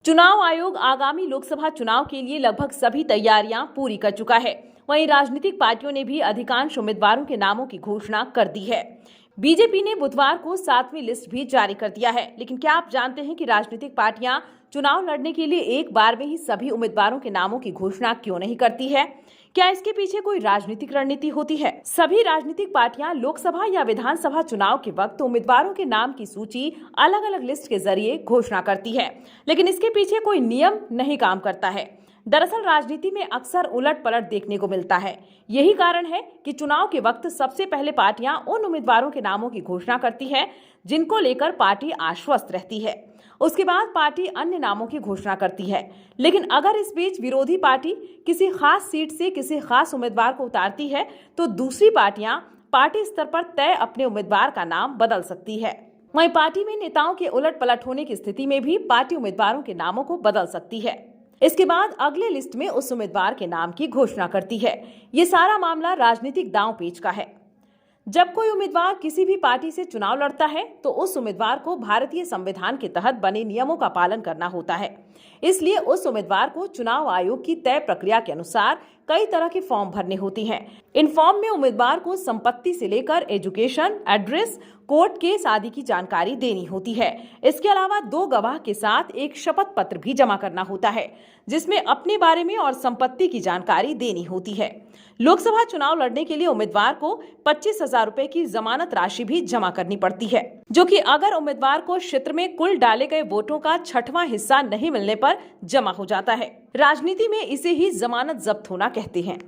चुनाव आयोग आगामी लोकसभा चुनाव के लिए लगभग सभी तैयारियां पूरी कर चुका है। वहीं राजनीतिक पार्टियों ने भी अधिकांश उम्मीदवारों के नामों की घोषणा कर दी है। बीजेपी ने बुधवार को 7वीं लिस्ट भी जारी कर दिया है। लेकिन क्या आप जानते हैं कि राजनीतिक पार्टियां चुनाव लड़ने के लिए एक बार में ही सभी उम्मीदवारों के नामों की घोषणा क्यों नहीं करती है? क्या इसके पीछे कोई राजनीतिक रणनीति होती है? सभी राजनीतिक पार्टियां लोकसभा या विधानसभा चुनाव के वक्त उम्मीदवारों के नाम की सूची अलग अलग लिस्ट के जरिए घोषणा करती है, लेकिन इसके पीछे कोई नियम नहीं काम करता है। दरअसल राजनीति में अक्सर उलट पलट देखने को मिलता है। यही कारण है कि चुनाव के वक्त सबसे पहले पार्टियां उन उम्मीदवारों के नामों की घोषणा करती है जिनको लेकर पार्टी आश्वस्त रहती है। उसके बाद पार्टी अन्य नामों की घोषणा करती है। लेकिन अगर इस बीच विरोधी पार्टी किसी खास सीट से किसी खास उम्मीदवार को उतारती है तो दूसरी पार्टियां पार्टी स्तर पर तय अपने उम्मीदवार का नाम बदल सकती है। वहीं पार्टी में नेताओं के उलट पलट होने की स्थिति में भी पार्टी उम्मीदवारों के नामों को बदल सकती है। इसके बाद अगले लिस्ट में उस उम्मीदवार के नाम की घोषणा करती है। ये सारा मामला राजनीतिक दांव पेच का है। जब कोई उम्मीदवार किसी भी पार्टी से चुनाव लड़ता है तो उस उम्मीदवार को भारतीय संविधान के तहत बने नियमों का पालन करना होता है। इसलिए उस उम्मीदवार को चुनाव आयोग की तय प्रक्रिया के अनुसार कई तरह के फॉर्म भरने होते हैं। इन फॉर्म में उम्मीदवार को संपत्ति से लेकर एजुकेशन, एड्रेस, कोर्ट केस आदि की जानकारी देनी होती है। इसके अलावा 2 गवाह के साथ एक शपथ पत्र भी जमा करना होता है जिसमें अपने बारे में और संपत्ति की जानकारी देनी होती है। लोकसभा चुनाव लड़ने के लिए उम्मीदवार को 25,000 रुपए की जमानत राशि भी जमा करनी पड़ती है, जो कि अगर उम्मीदवार को क्षेत्र में कुल डाले गए वोटों का 6वां हिस्सा नहीं मिलने पर जमा हो जाता है। राजनीति में इसे ही जमानत जब्त होना कहते हैं।